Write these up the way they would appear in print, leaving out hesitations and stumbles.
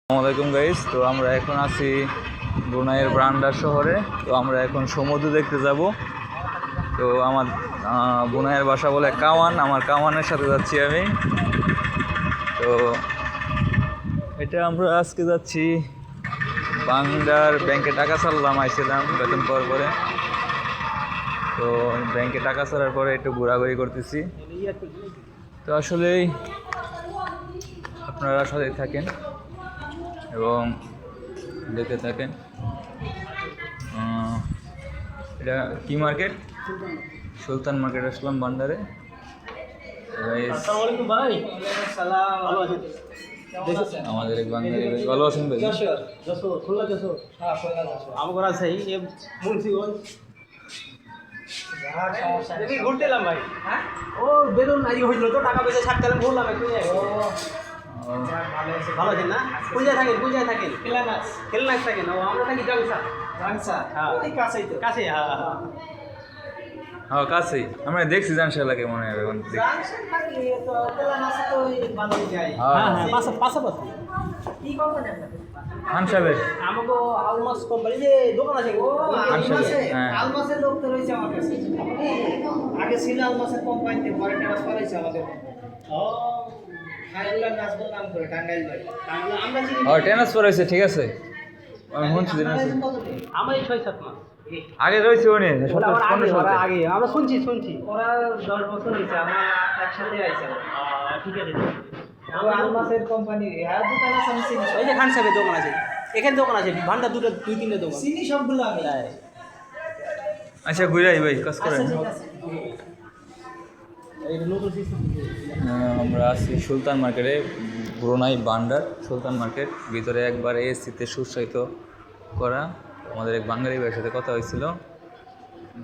আসসালামাইকুম গাইস। তো আমরা এখন আছি ব্রুনাইয়ের বান্ডার শহরে। তো আমরা এখন সমুদ্র দেখতে যাব। তো আমার ব্রুনাইয়ের বাসা বলে কাওয়ান, আমার কাওয়ানের সাথে যাচ্ছি আমি। তো এটা আমরা আজকে যাচ্ছি বান্ডার ব্যাংকে টাকা ছাড়লাম, আইছিলাম বেতন পাওয়ার পরে। তো ব্যাংকে টাকা ছাড়ার পরে একটু ঘোরাঘুরি করতেছি। তো আসলেই আপনারা সাথে থাকেন এবং দেখে থাকেন। এটা কি মার্কেট? সুলতান মার্কেট আসলাম বান্ডারে। আমাদের এক বাঙালি ভাই, ভালো আছেন ভাই? ঘুরতে এলাম ভাই। ও বেতন আজ হয়েছিল তো, টাকা পয়সা ছাড়তে বললাম একটু। ভালো আছেন না? কোন জায়গায় থাকেন? খেলনাস থাকেন? ও আমরা থাকি জংসা। কাছেই তো, কাছে। হ্যাঁ কাছেই, আমরা দেখছি জানশালাকে মনে হয় এখন। পাশাপাশি কি কোম্পানি খান সাহেবের আমাকে আলমাস কোম্পানি যে দোকান আছে। আলমাসের লোক তো রয়েছে আমার কাছে। আগে ছিল আলমাসের কোম্পানিতে, পরে ট্রান্সফার হয়েছে আমাদের। ট্রান্সফার হয়েছে, ঠিক আছে। আমি শুনছি আমার 6-7 মাস আগে রয়েছে উনি আগে আমরা শুনছি ওরা 10 বছর হয়েছে আমরা একসাথে আইছি। ঠিক আছে, আলমাসের কোম্পানি। হ্যাঁ দোকান আছে, আমি চিনি। ওই যে খান সাহেবের দোকান আছে, এখানে দোকান আছে ভান্ডার, 2-3টে দোকান চিনি, সবগুলো আমি। আচ্ছা ঘুরে ভাই কাজ করেন। আমরা আছি সুলতান মার্কেটে, ব্রুনাই বান্ডার সুলতান মার্কেট। ভিতরে একবার এসিতে সুসাহিত করা। আমাদের এক বাঙালি ভাইয়ের সাথে কথা হয়েছিল,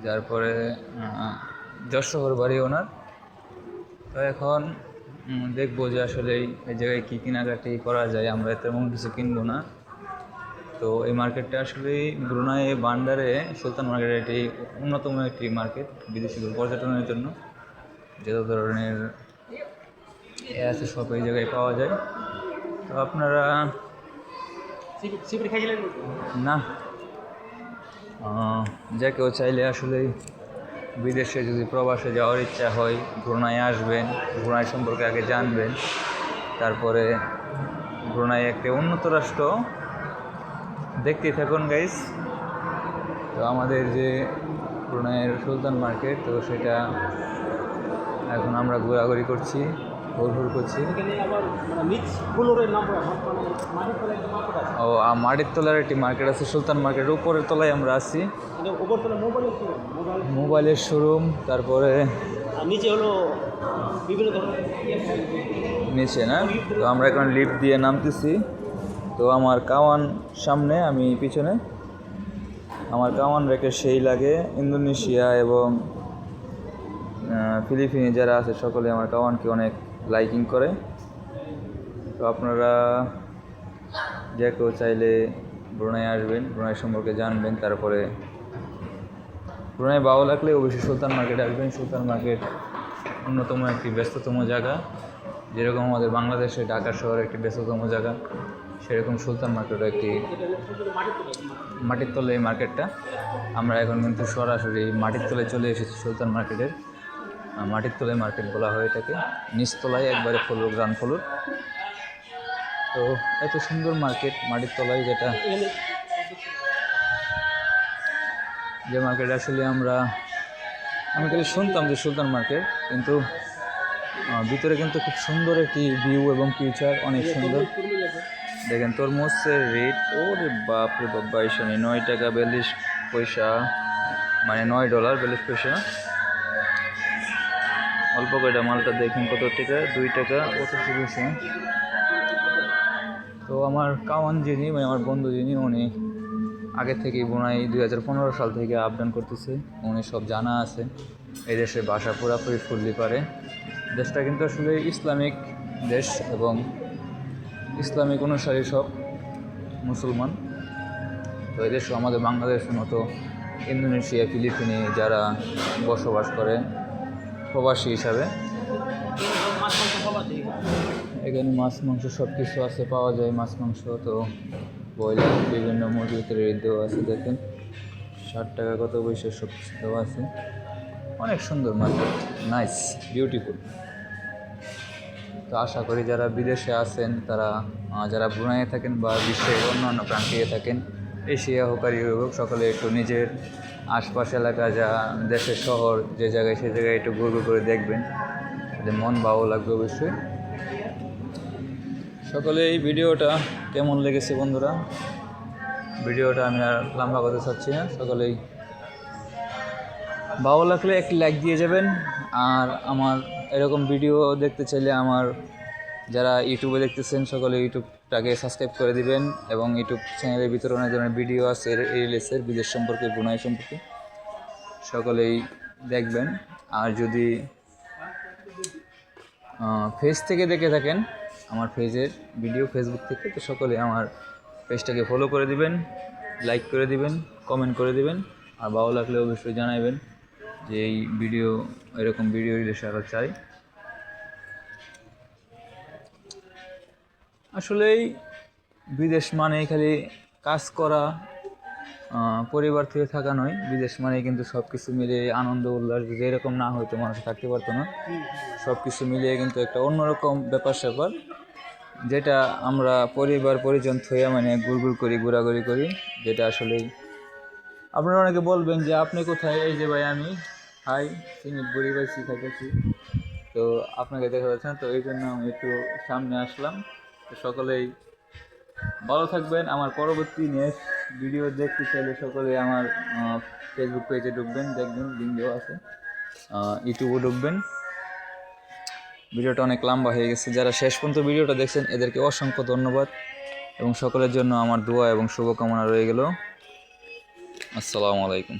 যার পরে যশোহর বাড়ি ওনার। তো এখন দেখবো যে আসলে এই জায়গায় কী কেনাকাটি করা যায়। আমরা তেমন কিছু কিনবো না। তো এই মার্কেটটা আসলে ব্রুনাই বান্ডারে সুলতান মার্কেট এটি অন্যতম একটি মার্কেট বিদেশি পর্যটনের জন্য। যত ধরনের আছে সব এই জায়গায় পাওয়া যায়। তো আপনারা না যে কেউ চাইলে আসলে বিদেশে যদি প্রবাসে যাওয়ার ইচ্ছা হয়, ব্রুনাই আসবেন, ব্রুনাই সম্পর্কে আগে জানবেন। তারপরে ব্রুনাই একটি উন্নত রাষ্ট্র, দেখতেই থাকুন গাইস। তো আমাদের যে ব্রুনাইয়ের সুলতান মার্কেট, তো সেটা এখন আমরা ঘোরাঘুরি করছি, ঘুরঘুর করছি। ও মাটির তলার একটি মার্কেট আছে সুলতান মার্কেটের উপরের তলায় আমরা আছি। মোবাইলের শোরুম, তারপরে নিচে হলো বিভিন্ন ধরনের নিচে না। তো আমরা এখন লিফট দিয়ে নামতেছি। তো আমার কাওয়ান সামনে, আমি পিছনে। আমার কাওয়ান রেখে সেই লাগে। ইন্দোনেশিয়া এবং ফিলিপিনে যারা আছে সকলে আমার কাওয়ানকে অনেক লাইকিং করে। তো আপনারা যে কেউ চাইলে ব্রুনাই আসবেন, ব্রুনাই সম্পর্কে জানবেন। তারপরে ব্রুনাই ভালো লাগলে অবশ্যই সুলতান মার্কেটে আসবেন। সুলতান মার্কেট অন্যতম একটি ব্যস্ততম জায়গা। যেরকম আমাদের বাংলাদেশে ঢাকা শহরে একটি ব্যস্ততম জায়গা, সেরকম সুলতান মার্কেটও একটি মাটির তলে। এই মার্কেটটা আমরা এখন কিন্তু সরাসরি মাটির তলায় চলে এসেছি। সুলতান মার্কেটের মাটির তলায় মার্কেট বলা হয় এটাকে। নিচতলায় একবারে ফ্লোর, গ্রাউন্ড ফ্লোর। তো এত সুন্দর মার্কেট মাটির তলায়, যেটা যে মার্কেট আসলে আমি খালি শুনতাম যে সুলতান মার্কেট, কিন্তু ভিতরে কিন্তু খুব সুন্দর একটি ভিউ এবং ফিউচার, অনেক সুন্দর। দেখেন তরমুজের রেট, ওরে বাপরে বাপ, 9 টাকা 42 পয়সা, মানে $9.42। অল্প কয়টা মালটা দেখেন কত টাকা, 2 টাকা 85 পয়সা। তো আমার কাওয়ান যিনি, মানে আমার বন্ধু যিনি, উনি আগে থেকেই ব্রুনাই 2015 সাল থেকে আপ ডাউন করতেছে। উনি সব জানা আছে, এই দেশের ভাষা পুরাপুরি ফুললি পারে। দেশটা কিন্তু আসলে ইসলামিক দেশ এবং ইসলামিক অনুসারী সব মুসলমান। তো এই দেশও আমাদের বাংলাদেশের মতো ইন্দোনেশিয়া, ফিলিপিনে যারা বসবাস করে প্রবাসী হিসাবে। এখানে মাছ মাংস সব কিছু আছে, পাওয়া যায় মাছ মাংস। তো ব্রয়লার বিভিন্ন মুরগিতে রেট দেওয়া আছে, দেখেন 60 টাকা কত পয়সা সব কিছু দেওয়া আছে। অনেক সুন্দর মার্কেট, নাইস, বিউটিফুল। তো আশা করি যারা বিদেশে আছেন তারা, যারা ব্রুনাইয়ে থাকেন বা বিশ্বের অন্যান্য প্রান্তে থাকেন, এশিয়া হোক আর ইউরোপ হোক, সকলে একটু নিজের আশপাশ এলাকা, যা দেশের শহর যে জায়গায় সে জায়গায় একটু ঘুরঘুর করে দেখবেন, তাদের মন ভালো লাগবে অবশ্যই। সকলে এই ভিডিওটা কেমন লেগেছে বন্ধুরা? ভিডিওটা আমি আর লম্বা করতে চাচ্ছি না, সকলেই ভালো লাগলে একটি লাইক দিয়ে যাবেন। আর আমার এরকম ভিডিও দেখতে চাইলে আমার যারা ইউটিউবে দেখতেছেন সকলে ইউটিউবটাকে সাবস্ক্রাইব করে দিবেন, এবং ইউটিউব চ্যানেলের ভিতরে অনেক ধরনের ভিডিও আছে রিলেসের, বিদেশ সম্পর্কে, ব্রুনাই সম্পর্কে, সকলেই দেখবেন। আর যদি ফেস থেকে দেখে থাকেন আমার পেজের ভিডিও, ফেসবুক থেকে, তো সকলে আমার পেজটাকে ফলো করে দিবেন, লাইক করে দিবেন, কমেন্ট করে দিবেন। আর ভালো লাগলে অবশ্যই জানাবেন যে এই ভিডিও, এরকম ভিডিও রিলেশন আরও চাই। আসলেই বিদেশ মানে খালি কাজ করা, পরিবার থেকে থাকা নয়। বিদেশ মানে কিন্তু সব কিছু মিলিয়ে আনন্দ উল্লাস, যদি এরকম না হয়তো মানুষ থাকতে পারতো না। সব কিছু মিলিয়ে কিন্তু একটা অন্যরকম ব্যাপার স্যাপার, যেটা আমরা পরিবার পরিজন থইয়া মানে ঘুরঘুর করি, ঘোরাঘুরি করি, যেটা আসলেই আপনারা অনেকে বলবেন যে আপনি কোথায়? এই যে ভাই আমি হাই সিঙ্গিট বুড়ি পাইছি, খাইতেছি, তো আপনাকে দেখা যাচ্ছে না, তো এই জন্য আমি একটু সামনে আসলাম। তো সকলেই ভালো থাকবেন। আমার পরবর্তী নেক্সট ভিডিও দেখতে চাইলে সকলে আমার ফেসবুক পেজে ঢুকবেন, দেখবেন লিঙ্ক দেওয়া আছে, ইউটিউবে ঢুকবেন। ভিডিওটা অনেক লম্বা হয়ে গেছে, যারা শেষ পর্যন্ত ভিডিওটা দেখছেন এদেরকে অসংখ্য ধন্যবাদ, এবং সকলের জন্য আমার দোয়া এবং শুভকামনা রয়ে গেল। আসসালামু আলাইকুম।